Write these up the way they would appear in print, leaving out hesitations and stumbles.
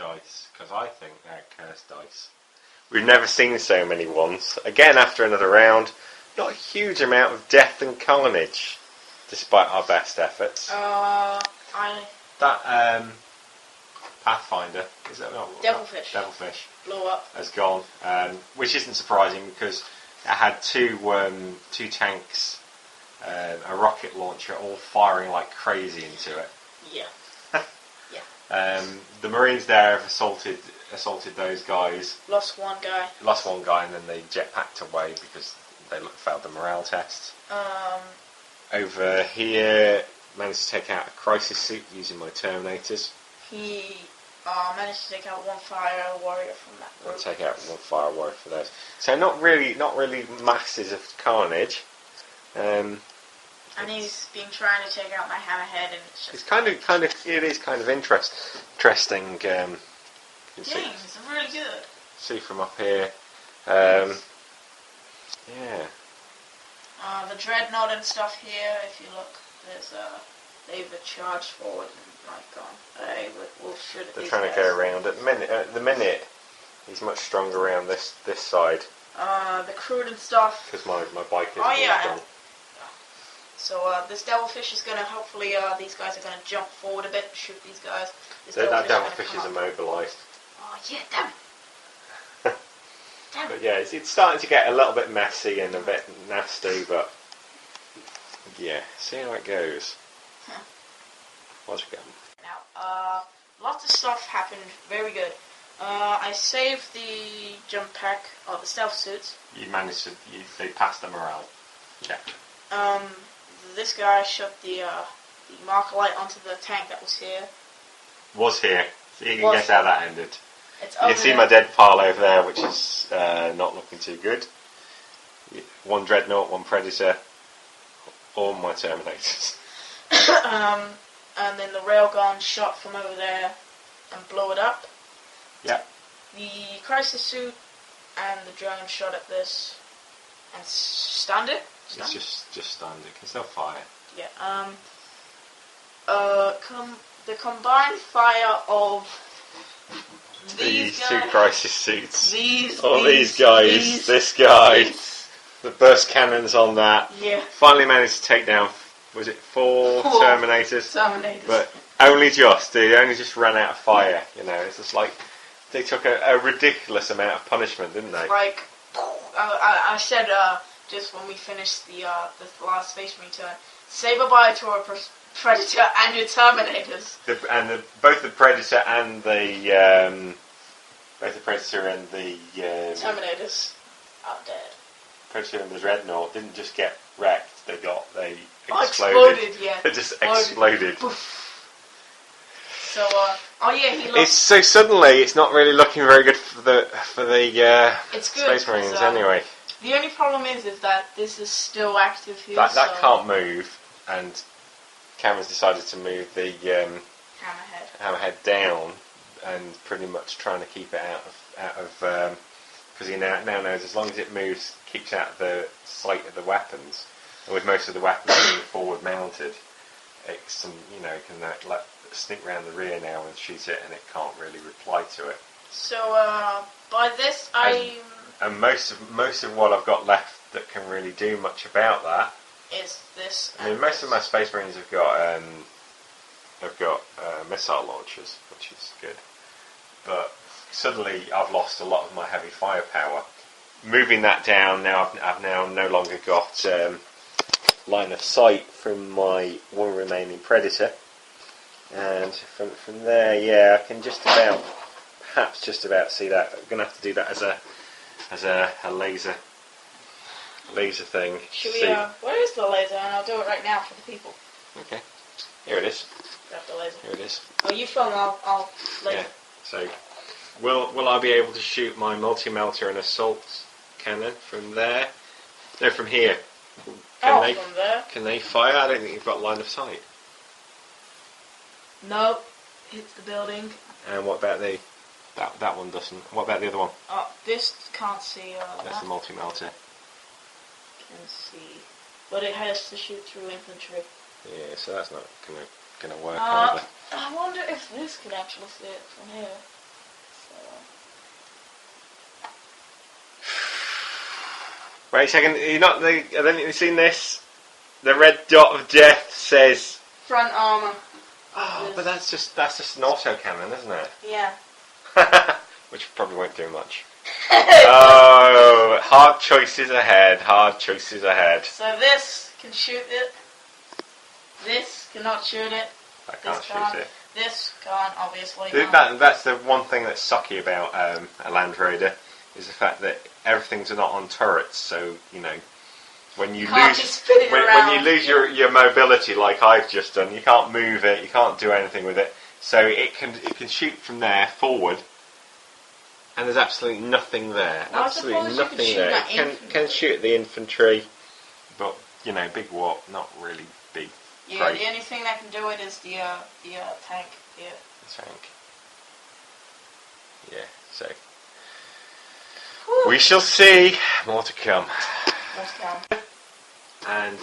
dice, because I think they're cursed dice. We've never seen so many ones. Again, after another round, not a huge amount of death and carnage, despite our best efforts. That Pathfinder, is that not? Devilfish. Devilfish. Blow up. Has gone, which isn't surprising because it had two tanks, a rocket launcher, all firing like crazy into it. Yeah. The Marines there have assaulted those guys. Lost one guy, and then they jetpacked away because they failed the morale test. Over here, managed to take out a crisis suit using my Terminators. He managed to take out one fire warrior from that group. I'll take out one fire warrior for those. So not really masses of carnage. And he's been trying to take out my hammerhead, and it's just it is kind of interesting. Games are really good. See from up here. Yeah. The dreadnought and stuff here. If you look, they've charged forward and gone. We'll shoot at They're these trying guys. to go around. At the minute, he's much stronger around this side. The crude and stuff. Because my bike is strong. So this devilfish is going to hopefully these guys are going to jump forward a bit and shoot these guys. That devilfish is immobilised. Oh yeah, damn. But yeah, it's starting to get a little bit messy and a bit nasty, but yeah, see how it goes. What's we got? Now, lots of stuff happened. Very good. I saved the jump pack, or the stealth suits. You managed to. They passed the morale check. This guy shot the marker light onto the tank that was here. Was here. So you can guess how that ended. It's you can see my dead pile over there, which is not looking too good. One dreadnought, one predator, all my Terminators. And then the railgun shot from over there and blew it up. Yep. The crisis suit and the drone shot at this and stunned it. It's just stunned. It can still fire. Yeah. The combined fire of these two crisis suits. These guys. This guy. The burst cannons on that. Yeah. Finally managed to take down. Was it four Terminators? Terminators. But only just. They only just ran out of fire. You know, it's just like they took a ridiculous amount of punishment, didn't they? Like I said, just when we finished the last Space Marine turn, say bye-bye to our Predator and your Terminators. Both the Predator and the Terminators are dead. Predator and the Dreadnought didn't just get wrecked; they exploded. Exploded, yeah. They just exploded. So, he lost. So suddenly, it's not really looking very good for the it's good, Space Marines anyway. The only problem is that this is still active here. That can't move, and Cameron's decided to move the hammerhead down, and pretty much trying to keep it out of because he now knows as long as it moves, keeps out of the sight of the weapons, and with most of the weapons being forward mounted, it can sneak around the rear now and shoot it, and it can't really reply to it. So by this, and most of what I've got left that can really do much about that is this. I mean, most of my Space Marines have got missile launchers, which is good. But suddenly, I've lost a lot of my heavy firepower. Moving that down now, I've now no longer got line of sight from my one remaining Predator, and from there, yeah, I can perhaps just about see that. I'm going to have to do that as a laser thing. Should we, where is the laser? And I'll do it right now for the people. Okay. Here it is. Grab the laser. Here it is. Oh, you film, I'll laser. Yeah. So, will I be able to shoot my multi-melter and assault cannon from there? No, from here. From there? Can they fire? I don't think you've got line of sight. No. Hits the building. And what about that one doesn't? What about the other one? This can't see. That's the multi-melter. Can see, but it has to shoot through infantry. Yeah, so that's not gonna work either. I wonder if this can actually see it from here. Wait a second, I don't think you've seen this. The red dot of death says front armor. Oh, but that's just an autocannon, isn't it? Yeah. Which probably won't do much. Oh, hard choices ahead. Hard choices ahead. So this can shoot it. This cannot shoot it. I can't shoot it. This can't, obviously. That's the one thing that's sucky about a Land Raider, is the fact that everything's not on turrets. So when you lose your mobility, like I've just done, you can't move it, you can't do anything with it. So it can shoot from there forward, and there's absolutely nothing there. Well, absolutely nothing there. It can shoot the infantry, but big warp, not really big. Yeah, great. The only thing that can do it is the tank. Yeah. The tank. Yeah. So Whew. we shall see. More to come. More to come. And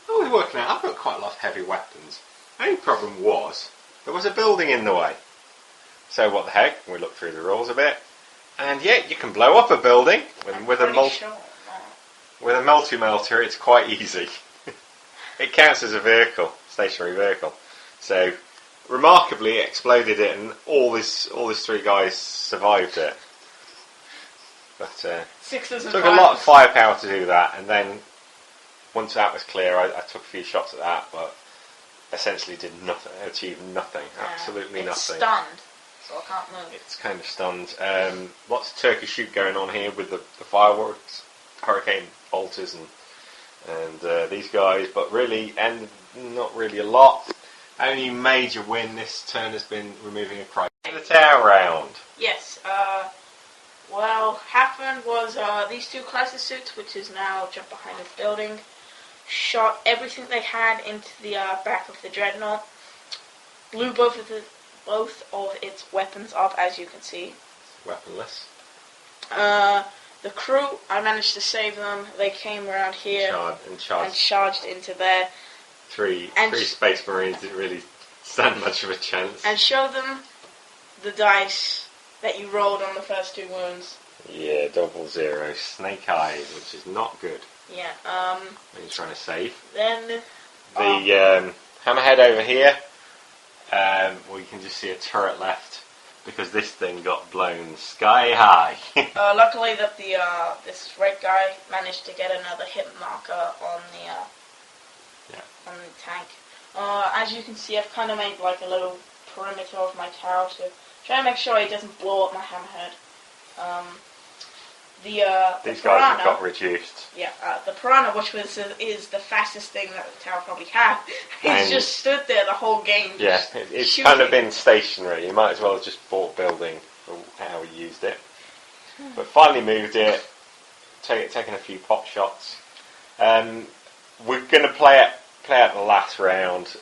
I was working out, I've got quite a lot of heavy weapons. The only problem was, there was a building in the way. So what the heck, we looked through the rules a bit, and yeah, you can blow up a building with a multi-melter, it's quite easy. It counts as a vehicle, stationary vehicle. So, remarkably, it exploded it, and all these 3 guys survived it. But Sixes and took fives. a lot of firepower to do that, and then once that was clear, I took a few shots at that, but essentially did nothing, achieved nothing, absolutely it's nothing. Stunned, so I can't move. It's kind of stunned. Lots of turkey shoot going on here with the fireworks, hurricane bolters and these guys, but really, and not really a lot. Only major win this turn has been removing a Christ. The tower round. Yes, well, happened was these 2 crisis suits, which is now jumped behind this building, shot everything they had into the back of the dreadnought, blew both of its weapons up, as you can see. Weaponless. The crew, I managed to save them. They came around here and charged into there. Three Space Marines didn't really stand much of a chance. And show them the dice that you rolled on the first 2 wounds. Yeah, 00. Snake eyes, which is not good. Yeah, when you're trying to save. Then the hammerhead over here, we can just see a turret left because this thing got blown sky high. Luckily that this red guy managed to get another hit marker on the tank. As you can see, I've kind of made like a little perimeter of my tower to try to make sure it doesn't blow up my hammerhead. These guys have got reduced. Yeah, the Piranha, which is the fastest thing that the tower probably had, he's just stood there the whole game. Yeah, it's kind of been stationary. You might as well have just bought building for how we used it. But finally moved it, taken a few pot shots. We're going to play out the last round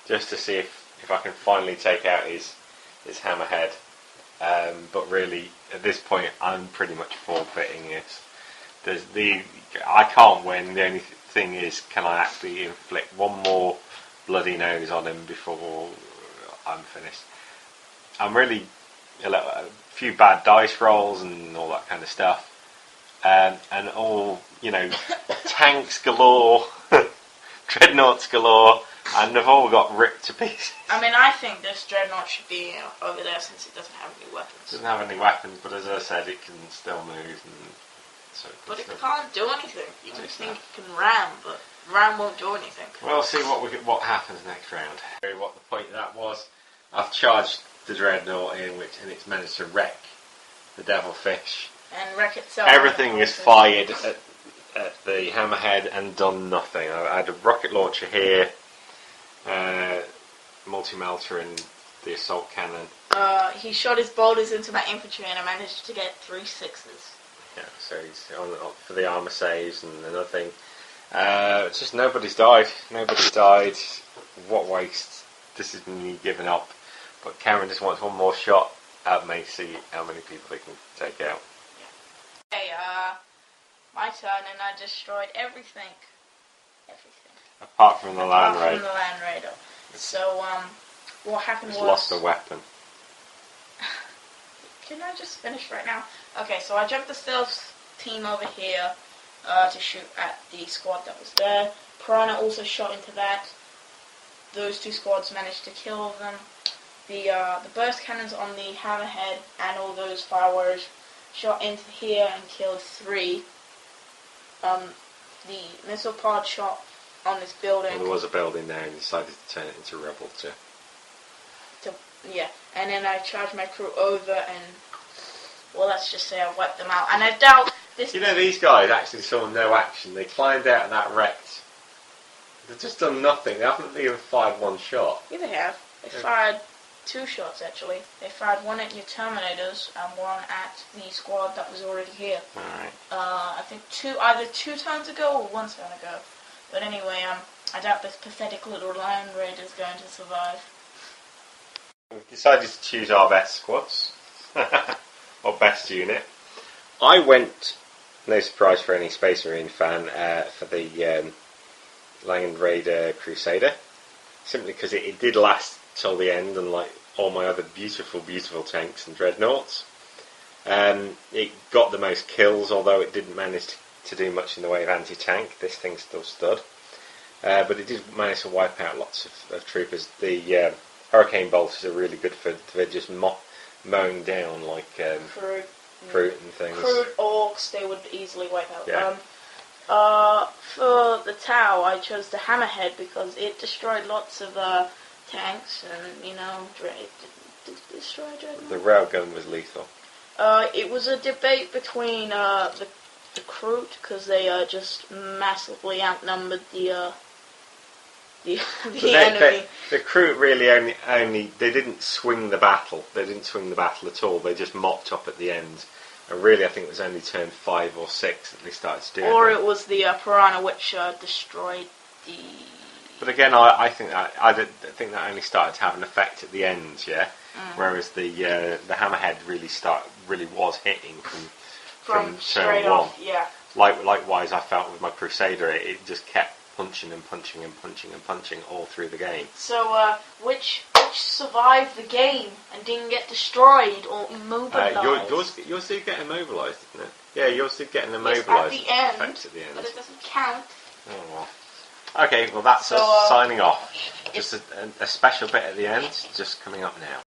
just to see if I can finally take out his hammerhead. But really, at this point, I'm pretty much forfeiting it. I can't win. The only thing is, can I actually inflict one more bloody nose on him before I'm finished? I'm really a few bad dice rolls and all that kind of stuff, and all tanks galore, dreadnoughts galore. And they've all got ripped to pieces. I mean, I think this dreadnought should be over there since it doesn't have any weapons. It doesn't have any weapons, but as I said, it can still move. But it can't do anything. You would think it can ram, but ram won't do anything. We'll see what happens next round. What the point of that was, I've charged the dreadnought in, and it's managed to wreck the devilfish. And wreck itself. Everything is fired at the hammerhead and done nothing. I had a rocket launcher here. Multi-melter and the assault cannon. He shot his bolters into my infantry and I managed to get 3 6s. Yeah, so he's on for the armour saves and another thing. It's just nobody's died. Nobody's died. What waste. This is me giving up. But Cameron just wants one more shot at me, see how many people they can take out. Yeah. Okay, my turn, and I destroyed everything. Apart from the Land Raider. So, what happened was... lost a weapon. Can I just finish right now? Okay, so I jumped the stealth team over here. to shoot at the squad that was there. Piranha also shot into that. Those two squads managed to kill them. The burst cannons on the hammerhead and all those firewires shot into here and killed 3. The missile pod shot on this building. Well, there was a building there and decided to turn it into rubble too. Yeah, and then I charged my crew over and, well, let's just say I wiped them out. And I doubt this... You know, these guys actually saw no action. They climbed out of that wrecked. They've just done nothing. They haven't even fired one shot. Yeah, they have. They fired 2 shots, actually. They fired one at your Terminators and one at the squad that was already here. Alright. I think either 2 turns ago or 1 turn ago. But anyway, I doubt this pathetic little Lion Raid is going to survive. We've decided to choose our best squads. Or best unit. I went, no surprise for any Space Marine fan, for the Land Raider Crusader. Simply because it did last till the end, unlike all my other beautiful, beautiful tanks and dreadnoughts. It got the most kills, although it didn't manage to do much in the way of anti-tank. This thing still stood. But it did manage to wipe out lots of troopers. The Hurricane bolters are really good for just mowing down like fruit and things. Crude orcs, they would easily wipe out. Yeah. For the Tau, I chose the Hammerhead because it destroyed lots of tanks and, you know, destroyed dreadnoughts. The railgun was lethal. It was a debate between the Kroot, because they just massively outnumbered the enemy. The crew really only they didn't swing the battle. They didn't swing the battle at all. They just mopped up at the end. And really, I think it was only turn 5 or 6 that they started to do it. Or it was the Piranha which destroyed the... But again, I think that only started to have an effect at the end, yeah. Whereas the Hammerhead really was hitting from straight turn 1. Off, yeah. Likewise, I felt with my Crusader, it just kept punching and punching and punching and punching all through the game. So, which survived the game and didn't get destroyed or immobilized? Yours did get immobilized, didn't it? Yeah, yours did get an immobilized effect at the end. But it doesn't count. Oh well. Okay, well that's us signing off. Just a special bit at the end, just coming up now.